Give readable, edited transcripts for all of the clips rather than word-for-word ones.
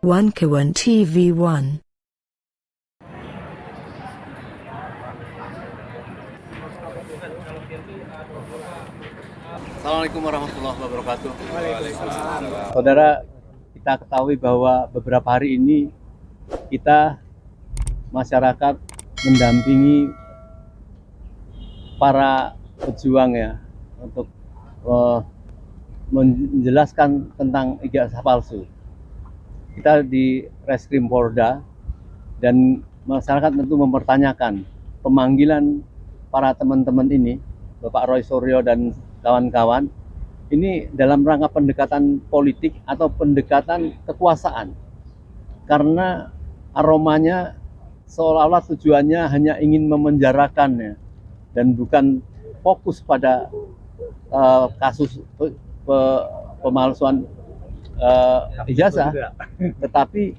Wankawan TV1. Assalamualaikum warahmatullahi wabarakatuh. Saudara, kita ketahui bahwa beberapa hari ini kita masyarakat mendampingi para pejuang ya untuk menjelaskan tentang ijazah palsu. Kita di Reskrim Polda dan masyarakat tentu mempertanyakan pemanggilan para teman-teman ini, Bapak Roy Suryo dan kawan-kawan, ini dalam rangka pendekatan politik atau pendekatan kekuasaan. Karena aromanya seolah-olah tujuannya hanya ingin memenjarakan ya, dan bukan fokus pada kasus pemalsuan ijazah, tetapi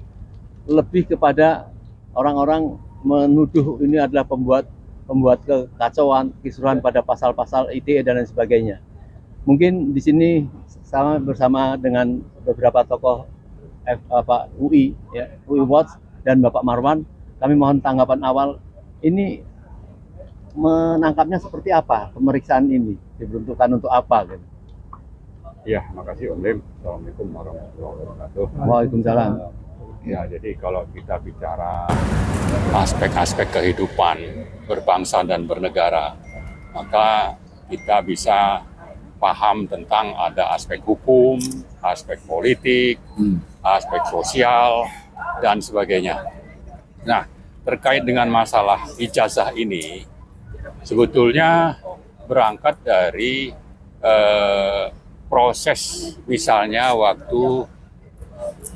lebih kepada orang-orang menuduh ini adalah pembuat kekacauan, kisruhan pada pasal-pasal ITE dan lain sebagainya. Mungkin di sini sama bersama dengan beberapa tokoh UI, ya, UI Watch dan Bapak Marwan, kami mohon tanggapan awal. Ini menangkapnya seperti apa pemeriksaan ini? Diperuntukkan untuk apa? Gitu. Ya, makasih Om Lim. Assalamualaikum warahmatullahi wabarakatuh. Waalaikumsalam. Ya, jadi kalau kita bicara aspek-aspek kehidupan berbangsa dan bernegara, maka kita bisa paham tentang ada aspek hukum, aspek politik, aspek sosial, dan sebagainya. Nah, terkait dengan masalah ijazah ini, sebetulnya berangkat dari proses misalnya waktu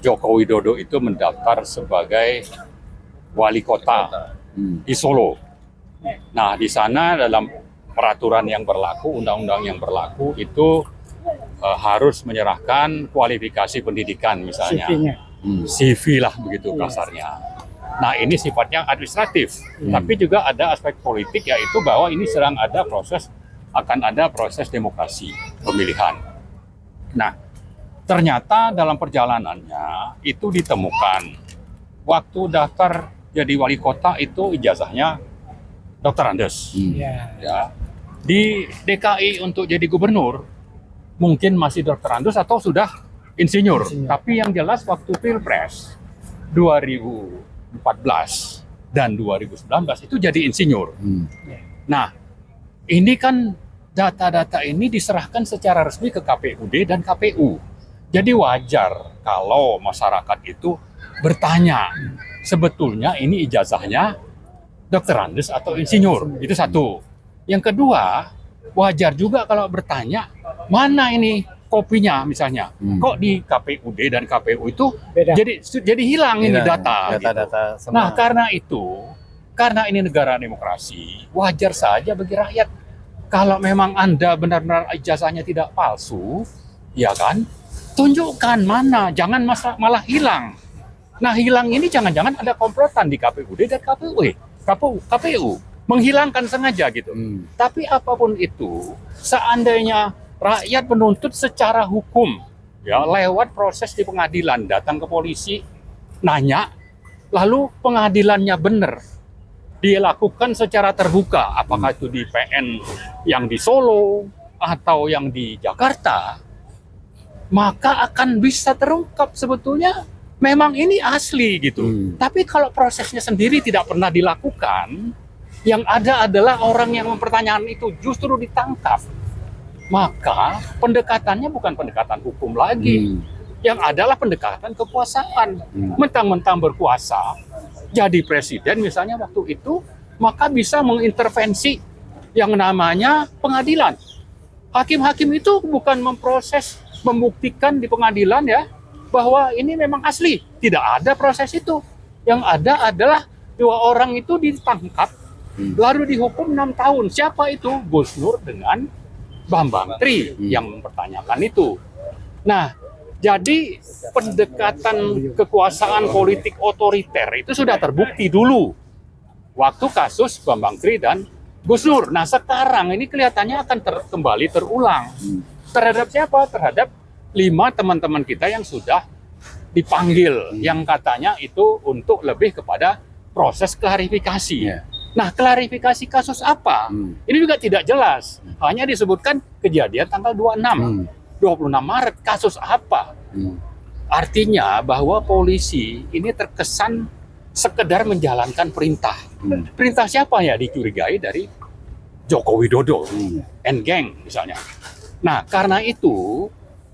Joko Widodo itu mendaftar sebagai wali kota di Solo. Nah, di sana dalam peraturan yang berlaku, undang-undang yang berlaku itu harus menyerahkan kualifikasi pendidikan misalnya. CV lah begitu kasarnya. Nah, ini sifatnya administratif, tapi juga ada aspek politik, yaitu bahwa ini sedang akan ada proses demokrasi pemilihan. Nah, ternyata dalam perjalanannya itu ditemukan waktu daftar jadi wali kota itu ijazahnya Dr. Andes. Ya. Di DKI untuk jadi gubernur mungkin masih Dr. Andes atau sudah insinyur. Tapi yang jelas waktu Pilpres 2014 dan 2019 itu jadi insinyur. Nah, ini kan data-data ini diserahkan secara resmi ke KPUD dan KPU. Jadi wajar kalau masyarakat itu bertanya, sebetulnya ini ijazahnya Dr. Andes atau insinyur. Itu satu. Yang kedua, wajar juga kalau bertanya, mana ini kopinya misalnya. Kok di KPUD dan KPU itu beda. Jadi hilang ini data. Gitu. Nah, karena ini negara demokrasi, wajar saja bagi rakyat. Kalau memang Anda benar-benar ijazahnya tidak palsu, ya kan, tunjukkan mana, jangan malah hilang. Nah, hilang ini jangan-jangan ada komplotan di KPUD dan KPU menghilangkan sengaja gitu. Tapi apapun itu, seandainya rakyat menuntut secara hukum, ya lewat proses di pengadilan, datang ke polisi, nanya, lalu pengadilannya benar, dia lakukan secara terbuka, apakah itu di PN yang di Solo atau yang di Jakarta, maka akan bisa terungkap sebetulnya memang ini asli gitu. Tapi kalau prosesnya sendiri tidak pernah dilakukan, yang ada adalah orang yang mempertanyakan itu justru ditangkap. Maka pendekatannya bukan pendekatan hukum lagi. Yang adalah pendekatan kekuasaan. Mentang-mentang berkuasa, jadi presiden misalnya waktu itu, maka bisa mengintervensi yang namanya pengadilan. Hakim-hakim itu bukan memproses, membuktikan di pengadilan ya, bahwa ini memang asli. Tidak ada proses itu. Yang ada adalah dua orang itu ditangkap, lalu dihukum 6 tahun. Siapa itu? Gus Nur dengan Bambang Tri yang mempertanyakan itu. Nah, jadi pendekatan kekuasaan politik otoriter itu sudah terbukti dulu waktu kasus Bambang Tri dan Gus Nur. Nah, sekarang ini kelihatannya akan kembali terulang. Terhadap siapa? Terhadap 5 teman-teman kita yang sudah dipanggil yang katanya itu untuk lebih kepada proses klarifikasi. Ya. Nah, klarifikasi kasus apa? Ini juga tidak jelas. Hanya disebutkan kejadian tanggal 26, 26 Maret. Kasus apa? Artinya bahwa polisi ini terkesan sekedar menjalankan perintah. Perintah siapa ya dicurigai dari Joko Widodo and gang misalnya. Nah, karena itu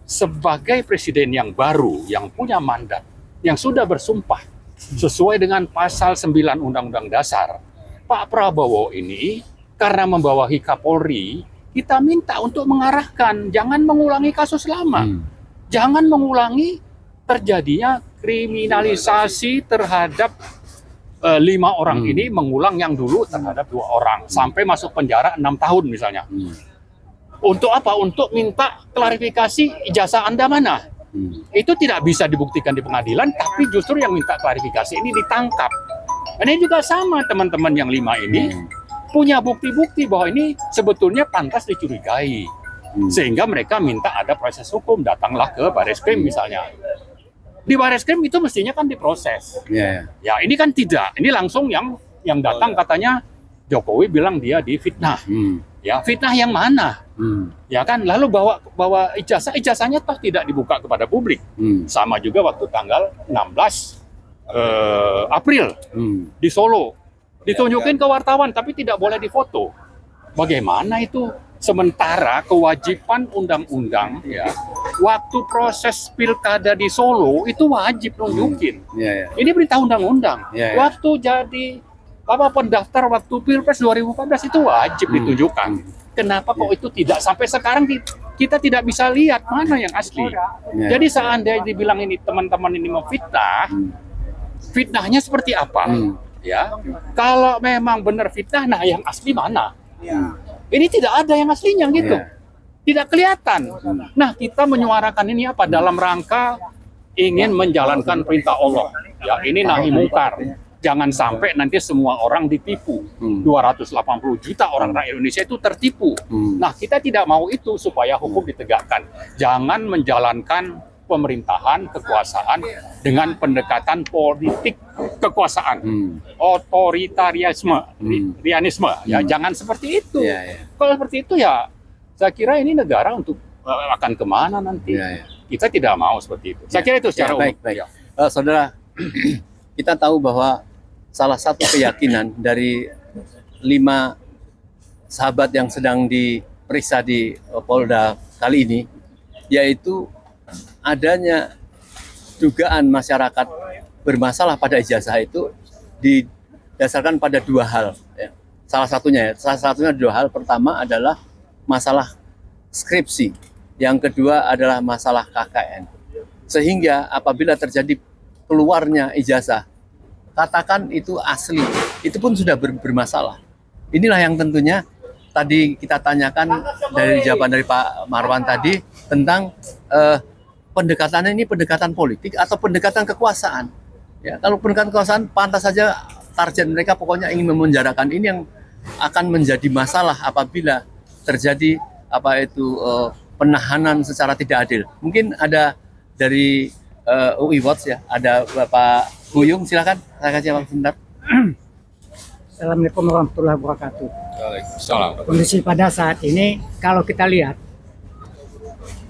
sebagai presiden yang baru, yang punya mandat, yang sudah bersumpah sesuai dengan pasal 9 Undang-Undang Dasar, Pak Prabowo ini karena membawahi Kapolri, kita minta untuk mengarahkan, jangan mengulangi kasus lama. Jangan mengulangi terjadinya kriminalisasi terhadap 5 orang ini mengulang yang dulu terhadap 2 orang sampai masuk penjara 6 tahun misalnya. Untuk apa? Untuk minta klarifikasi ijazah Anda mana? Itu tidak bisa dibuktikan di pengadilan, tapi justru yang minta klarifikasi ini ditangkap. Ini juga sama teman-teman yang 5 ini punya bukti-bukti bahwa ini sebetulnya pantas dicurigai. Sehingga mereka minta ada proses hukum, datanglah ke Bareskrim misalnya. Di Bareskrim itu mestinya kan diproses. Ya ini kan tidak, ini langsung yang datang katanya Jokowi bilang dia difitnah. Ya fitnah yang mana? Ya kan, lalu bawa ijazahnya toh tidak dibuka kepada publik. Sama juga waktu tanggal 16 April di Solo, ditunjukin ke wartawan tapi tidak boleh difoto. Bagaimana itu? Sementara kewajiban undang-undang ya, waktu proses pilkada di Solo itu wajib nunjukin. Ini perintah undang-undang. Waktu jadi pendaftar waktu Pilpres 2014 itu wajib ditunjukkan. Kenapa kok itu tidak sampai sekarang kita tidak bisa lihat mana yang asli? Jadi seandainya dibilang ini teman-teman ini memfitnah, fitnahnya seperti apa? Ya, kalau memang benar fitnah, nah yang asli mana? Ini tidak ada yang aslinya gitu, tidak kelihatan. Nah kita menyuarakan ini apa? Dalam rangka ingin menjalankan perintah Allah. Ya ini nahi mungkar. Jangan sampai nanti semua orang ditipu. 280 juta orang rakyat Indonesia itu tertipu. Nah kita tidak mau itu supaya hukum ditegakkan. Jangan menjalankan pemerintahan, kekuasaan dengan pendekatan politik kekuasaan, otoritarianisme, ya jangan seperti itu. Kalau seperti itu ya, saya kira ini negara untuk akan kemana nanti? Kita tidak mau seperti itu. Saya kira itu secara umum. Baik. Saudara, kita tahu bahwa salah satu keyakinan dari 5 sahabat yang sedang diperiksa di Polda kali ini, yaitu adanya dugaan masyarakat bermasalah pada ijazah itu didasarkan pada 2 hal. Ya. Salah satunya 2 hal. Pertama adalah masalah skripsi. Yang kedua adalah masalah KKN. Sehingga apabila terjadi keluarnya ijazah, katakan itu asli, itu pun sudah bermasalah. Inilah yang tentunya tadi kita tanyakan dari jawaban dari Pak Marwan tadi tentang pendekatannya ini pendekatan politik atau pendekatan kekuasaan. Ya, kalau pendekatan kekuasaan pantas saja target mereka pokoknya ingin memenjarakan, ini yang akan menjadi masalah apabila terjadi penahanan secara tidak adil. Mungkin ada dari UI Watch ya, ada Bapak Buyung, silakan saya kasih waktu sebentar. Assalamualaikum warahmatullahi wabarakatuh. Waalaikumsalam. Kondisi pada saat ini kalau kita lihat,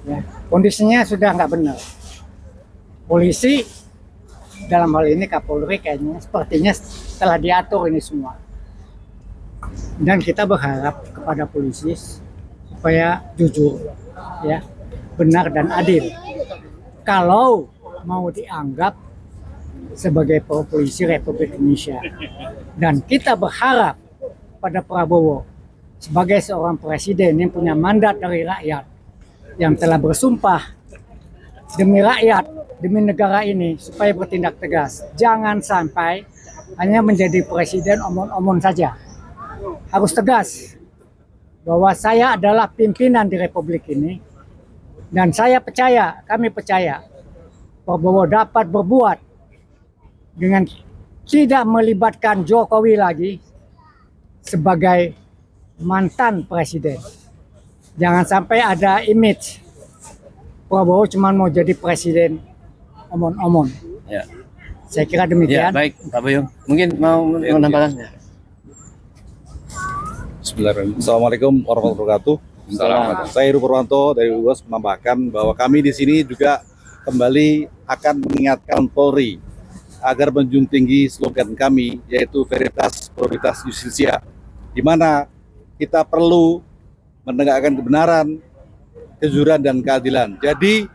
ya, kondisinya sudah nggak benar. Polisi dalam hal ini Kapolri kayaknya sepertinya telah diatur ini semua. Dan kita berharap kepada polisi supaya jujur, ya, benar dan adil. Kalau mau dianggap sebagai polisi Republik Indonesia, dan kita berharap pada Prabowo sebagai seorang presiden yang punya mandat dari rakyat, yang telah bersumpah demi rakyat, demi negara ini supaya bertindak tegas. Jangan sampai hanya menjadi presiden omong-omong saja. Harus tegas bahwa saya adalah pimpinan di Republik ini, dan saya percaya, kami percaya Prabowo dapat berbuat dengan tidak melibatkan Jokowi lagi sebagai mantan presiden. Jangan sampai ada image Prabowo cuma mau jadi presiden omon-omon. Ya. Saya kira Ya, demikian. baik Pak Buyung. Mungkin mau menambahkan? Bismillahirrahmanirrahim. Assalamualaikum warahmatullahi wabarakatuh. Assalamualaikum. Saya Heru Purwanto dari UAS menambahkan bahwa kami di sini juga kembali akan mengingatkan Polri agar menjunjung tinggi slogan kami, yaitu Veritas Probabilitas Justisia, di mana kita perlu menegakkan kebenaran, kejujuran, dan keadilan. Jadi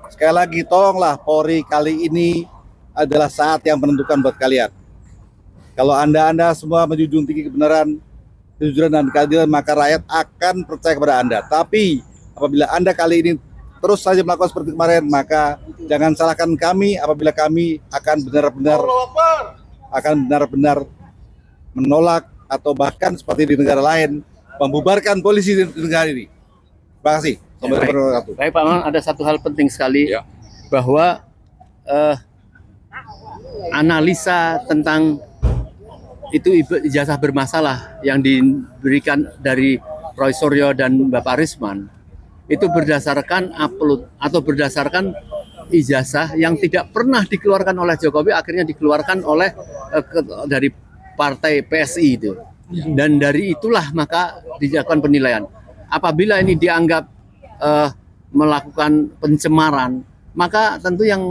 sekali lagi tolonglah Polri, kali ini adalah saat yang menentukan buat kalian. Kalau Anda semua menjunjung tinggi kebenaran, kejujuran, dan keadilan, maka rakyat akan percaya kepada Anda. Tapi apabila Anda kali ini terus saja melakukan seperti kemarin, maka jangan salahkan kami apabila kami akan benar-benar menolak atau bahkan seperti di negara lain membubarkan polisi di negara ini. Terima kasih. Baik Pak Maman, ada satu hal penting sekali Ya. bahwa analisa tentang itu ijazah bermasalah yang diberikan dari Roy Suryo dan Bapak Risman itu berdasarkan upload atau berdasarkan ijazah yang tidak pernah dikeluarkan oleh Jokowi, akhirnya dikeluarkan oleh dari partai PSI itu. Dan dari itulah maka dilakukan penilaian. Apabila ini dianggap melakukan pencemaran, maka tentu yang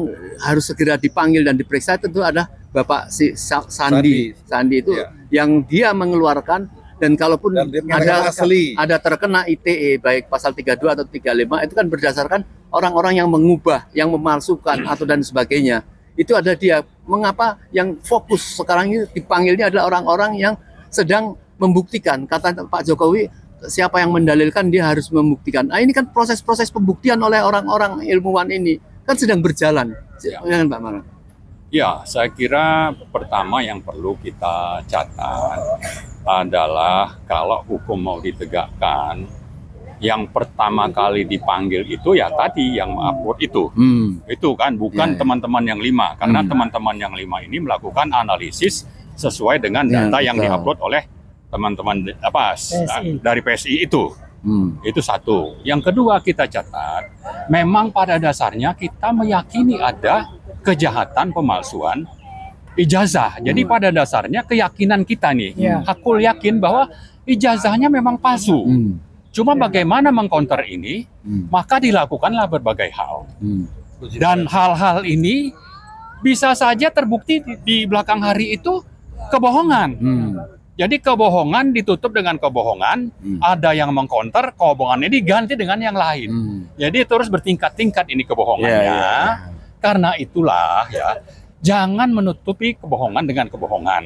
harus segera dipanggil dan diperiksa tentu ada Bapak Sandi itu Ya. yang dia mengeluarkan, dan kalaupun Dan dia menyatakan asli. ada terkena ITE baik pasal 32 atau 35 itu kan berdasarkan orang-orang yang mengubah, yang memalsukan atau dan sebagainya. Itu ada dia. Mengapa yang fokus sekarang ini dipanggilnya adalah orang-orang yang sedang membuktikan. Kata Pak Jokowi, siapa yang mendalilkan dia harus membuktikan. Nah, ini kan proses-proses pembuktian oleh orang-orang ilmuwan ini kan sedang berjalan. Ya. Ya, Pak Maman. Ya, saya kira pertama yang perlu kita catat adalah kalau hukum mau ditegakkan, yang pertama kali dipanggil itu ya tadi yang upload itu. Itu kan bukan Ya, ya. teman-teman yang 5, karena teman-teman yang 5 ini melakukan analisis sesuai dengan Ya, data yang betul. diupload oleh teman-teman PSI. dari PSI itu. Itu satu. Yang kedua kita catat, memang pada dasarnya kita meyakini ada kejahatan pemalsuan ijazah. Jadi pada dasarnya keyakinan kita nih, Ya. hakul yakin bahwa ijazahnya memang palsu. Cuma bagaimana mengcounter ini, maka dilakukanlah berbagai hal. Dan hal-hal ini bisa saja terbukti di belakang hari itu kebohongan. Jadi kebohongan ditutup dengan kebohongan, ada yang mengcounter, kebohongan ini diganti dengan yang lain. Jadi terus bertingkat-tingkat ini kebohongannya. Ya, Karena itulah ya, jangan menutupi kebohongan dengan kebohongan.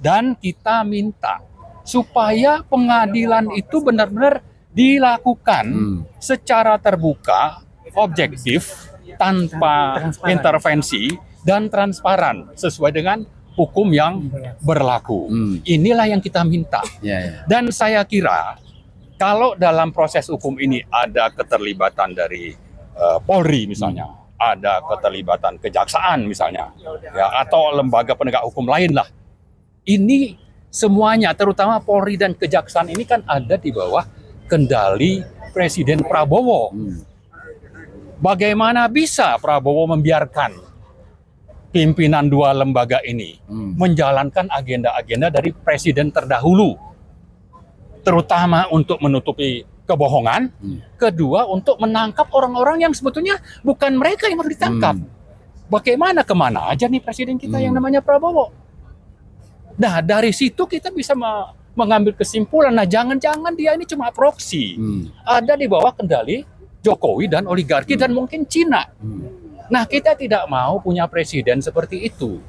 Dan kita minta supaya pengadilan itu benar-benar dilakukan secara terbuka, objektif, tanpa Transparan. intervensi dan transparan sesuai dengan hukum yang berlaku. Inilah yang kita minta. Dan saya kira kalau dalam proses hukum ini ada keterlibatan dari Polri misalnya, ada keterlibatan kejaksaan misalnya, ya, atau lembaga penegak hukum lain lah. Ini semuanya, terutama Polri dan kejaksaan ini kan ada di bawah kendali Presiden Prabowo. Bagaimana bisa Prabowo membiarkan pimpinan dua lembaga ini menjalankan agenda-agenda dari presiden terdahulu, terutama untuk menutupi kebohongan, kedua untuk menangkap orang-orang yang sebetulnya bukan mereka yang harus ditangkap. Bagaimana kemana aja nih presiden kita yang namanya Prabowo? Nah dari situ kita bisa mengambil kesimpulan. Nah jangan-jangan dia ini cuma proksi, ada di bawah kendali Jokowi dan oligarki dan mungkin Cina. Nah kita tidak mau punya presiden seperti itu.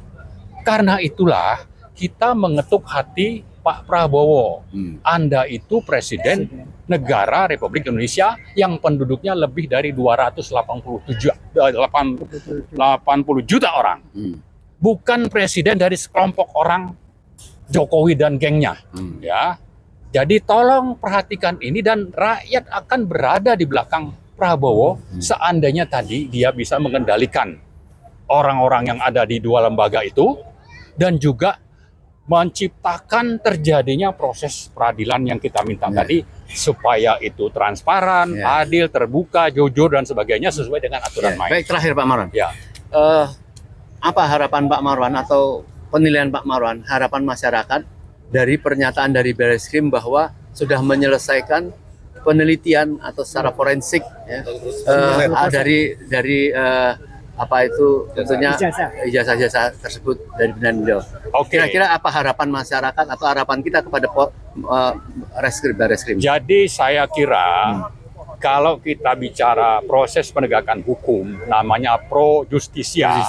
Karena itulah kita mengetuk hati Pak Prabowo. Anda itu presiden negara Republik Indonesia yang penduduknya lebih dari 280 juta orang. Bukan presiden dari sekelompok orang Jokowi dan gengnya. Ya. Jadi tolong perhatikan ini dan rakyat akan berada di belakang Prabowo seandainya tadi dia bisa mengendalikan orang-orang yang ada di dua lembaga itu dan juga menciptakan terjadinya proses peradilan yang kita minta tadi supaya itu transparan, adil, terbuka, jujur dan sebagainya sesuai dengan aturan main. Baik, terakhir Pak Maron. Ya. apa harapan Pak Marwan atau penilaian Pak Marwan, harapan masyarakat dari pernyataan dari Barreskrim bahwa sudah menyelesaikan penelitian atau secara forensik ya, dari apa itu tentunya ijazah-ijazah tersebut dari beliau. Oke. Kira-kira apa harapan masyarakat atau harapan kita kepada Barreskrim? Jadi saya kira kalau kita bicara proses penegakan hukum namanya pro justisia,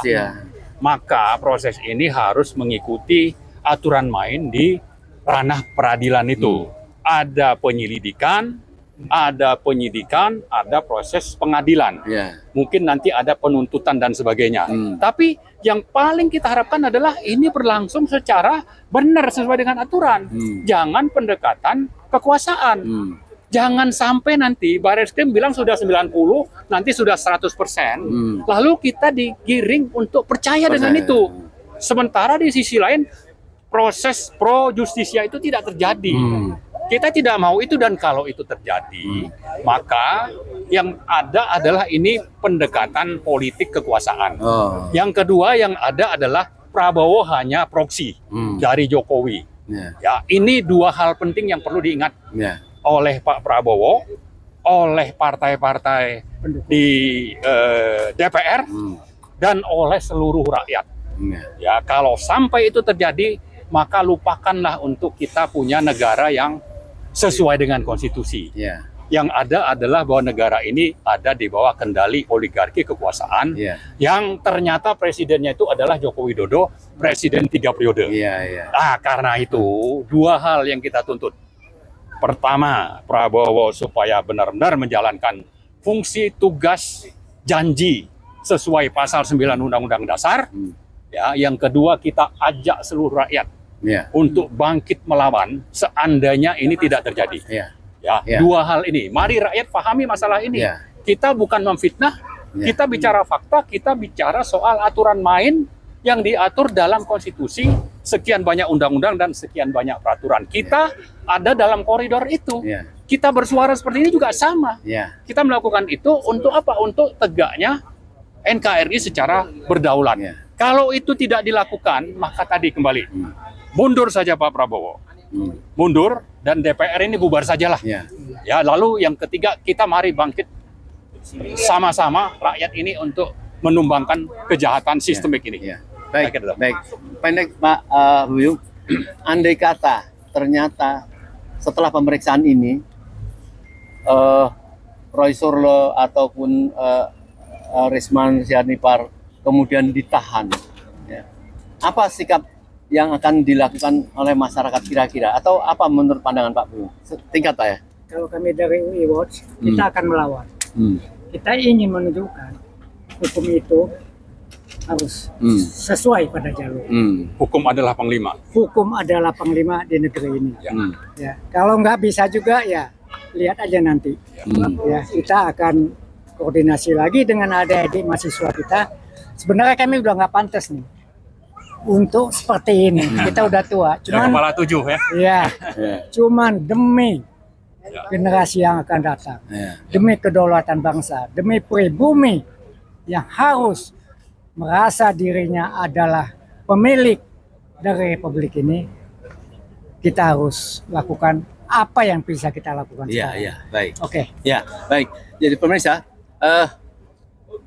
maka proses ini harus mengikuti aturan main di ranah peradilan itu. Ada penyelidikan, ada penyidikan, ada proses pengadilan. Mungkin nanti ada penuntutan dan sebagainya. Tapi yang paling kita harapkan adalah ini berlangsung secara benar sesuai dengan aturan. Jangan pendekatan kekuasaan. Jangan sampai nanti Barreskrim bilang sudah 90, nanti sudah 100%. Lalu kita digiring untuk percaya dengan itu. Sementara di sisi lain proses pro justisia itu tidak terjadi. Kita tidak mau itu, dan kalau itu terjadi, maka yang ada adalah ini pendekatan politik kekuasaan. Yang kedua yang ada adalah Prabowo hanya proksi dari Jokowi. Ya, ini dua hal penting yang perlu diingat oleh Pak Prabowo, oleh partai-partai di DPR, dan oleh seluruh rakyat. Ya, kalau sampai itu terjadi, maka lupakanlah untuk kita punya negara yang sesuai dengan konstitusi. Yang ada adalah bahwa negara ini ada di bawah kendali oligarki kekuasaan, yang ternyata presidennya itu adalah Joko Widodo, presiden 3 periode. Nah, karena itu dua hal yang kita tuntut. Pertama, Prabowo supaya benar-benar menjalankan fungsi, tugas, janji sesuai pasal 9 Undang-Undang Dasar. Ya, yang kedua, kita ajak seluruh rakyat untuk bangkit melawan seandainya ini tidak terjadi. Dua hal ini. Mari rakyat pahami masalah ini. Kita bukan memfitnah, kita bicara fakta, kita bicara soal aturan main yang diatur dalam konstitusi, sekian banyak undang-undang dan sekian banyak peraturan. Kita ada dalam koridor itu. Kita bersuara seperti ini juga sama. Kita melakukan itu untuk apa? Untuk tegaknya NKRI secara berdaulat. Kalau itu tidak dilakukan, maka tadi kembali mundur saja Pak Prabowo. Mundur, dan DPR ini bubar sajalah. Ya, lalu yang ketiga, kita mari bangkit sama-sama rakyat ini untuk menumbangkan kejahatan sistemik ini. Baik. Pendek Pak Buyung, andai kata ternyata setelah pemeriksaan ini Roy Suryo ataupun Risman Sianipar kemudian ditahan, apa sikap yang akan dilakukan oleh masyarakat kira-kira, atau apa menurut pandangan Pak Buyung? Tingkat Pak ya. Kalau kami dari UI Watch, kita akan melawan. Kita ingin menunjukkan hukum itu harus sesuai pada jalur. Hukum adalah panglima. Hukum adalah panglima di negeri ini. Kalau nggak bisa juga ya lihat aja nanti. Ya, kita akan koordinasi lagi dengan adik-adik mahasiswa kita. Sebenarnya kami udah nggak pantas nih untuk seperti ini. Kita udah tua. Cuman kepala 7 ya. Ya. Cuman demi generasi yang akan datang, demi kedaulatan bangsa, demi pribumi yang harus merasa dirinya adalah pemilik dari republik ini, kita harus lakukan apa yang bisa kita lakukan. Baik. Oke. Baik. Jadi pemirsa,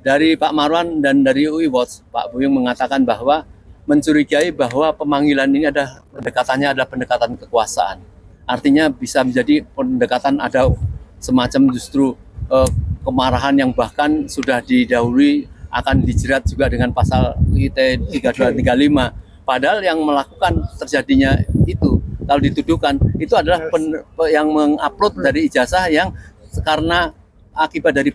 dari Pak Marwan dan dari UI Watch, Pak Buyung mengatakan bahwa mencurigai bahwa pemanggilan ini pendekatannya adalah pendekatan kekuasaan. Artinya bisa menjadi pendekatan ada semacam justru kemarahan yang bahkan sudah didahului akan dijerat juga dengan pasal ITE 3235. Padahal yang melakukan terjadinya itu, kalau dituduhkan, itu adalah yang mengupload dari ijazah yang karena akibat dari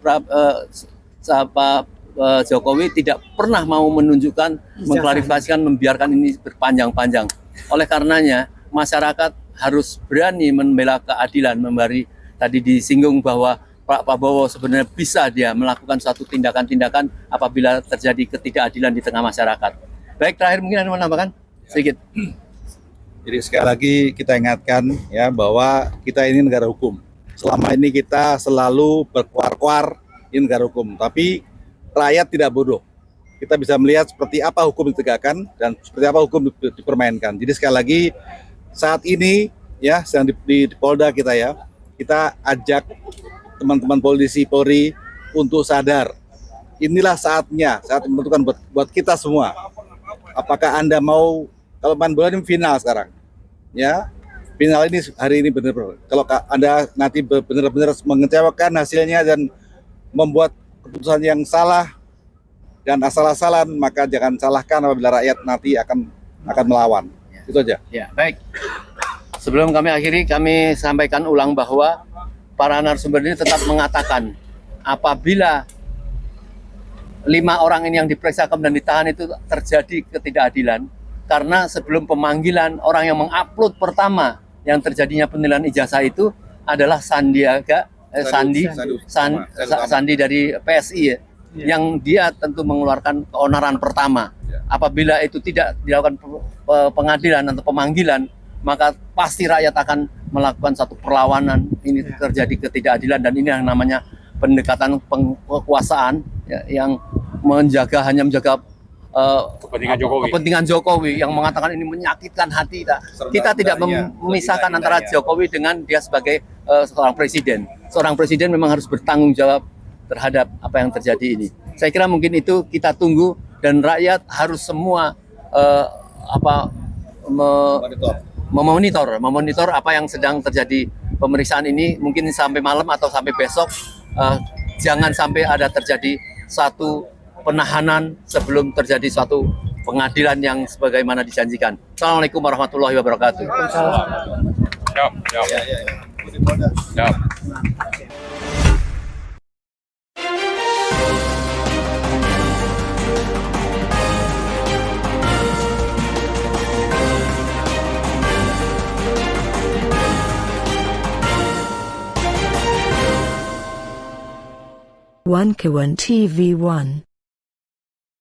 Jokowi tidak pernah mau menunjukkan, mengklarifikasikan, membiarkan ini berpanjang-panjang. Oleh karenanya, masyarakat harus berani membela keadilan, memberi tadi disinggung bahwa Pak Prabowo sebenarnya bisa dia melakukan suatu tindakan-tindakan apabila terjadi ketidakadilan di tengah masyarakat. Baik, terakhir mungkin Anda menambahkan sedikit. Jadi sekali lagi kita ingatkan ya bahwa kita ini negara hukum. Selama ini kita selalu berkuar-kuar ini negara hukum, tapi rakyat tidak bodoh. kita bisa melihat seperti apa hukum ditegakkan dan seperti apa hukum dipermainkan. Jadi sekali lagi saat ini ya sedang di Polda kita ya, kita ajak teman-teman polisi Polri untuk sadar. Inilah saatnya, saat menentukan buat kita semua. Apakah Anda mau, kalau main bola ini final sekarang, ya final ini hari ini benar-benar. Kalau Anda nanti benar-benar mengecewakan hasilnya dan membuat keputusan yang salah dan asal-asalan, maka jangan salahkan apabila rakyat nanti akan melawan. Itu aja. Ya, baik. Sebelum kami akhiri, kami sampaikan ulang bahwa para narasumber ini tetap mengatakan apabila 5 orang ini yang diperiksa dan ditahan itu terjadi ketidakadilan, karena sebelum pemanggilan orang yang mengupload pertama yang terjadinya penilaian ijazah itu adalah Sandi dari PSI ya, yang dia tentu mengeluarkan keonaran pertama. Apabila itu tidak dilakukan pengadilan atau pemanggilan, maka pasti rakyat akan melakukan satu perlawanan. Ini terjadi ketidakadilan dan ini yang namanya pendekatan kekuasaan ya, yang hanya menjaga kepentingan Jokowi, yang mengatakan ini menyakitkan hati kita. Kita tidak memisahkan antara Jokowi dengan dia sebagai seorang presiden. Seorang presiden memang harus bertanggung jawab terhadap apa yang terjadi ini. Saya kira mungkin itu kita tunggu dan rakyat harus semua memonitor apa yang sedang terjadi pemeriksaan ini, mungkin sampai malam atau sampai besok. Jangan sampai ada terjadi satu penahanan sebelum terjadi suatu pengadilan yang sebagaimana dijanjikan. Assalamualaikum warahmatullahi wabarakatuh. Siap. One K1 TV1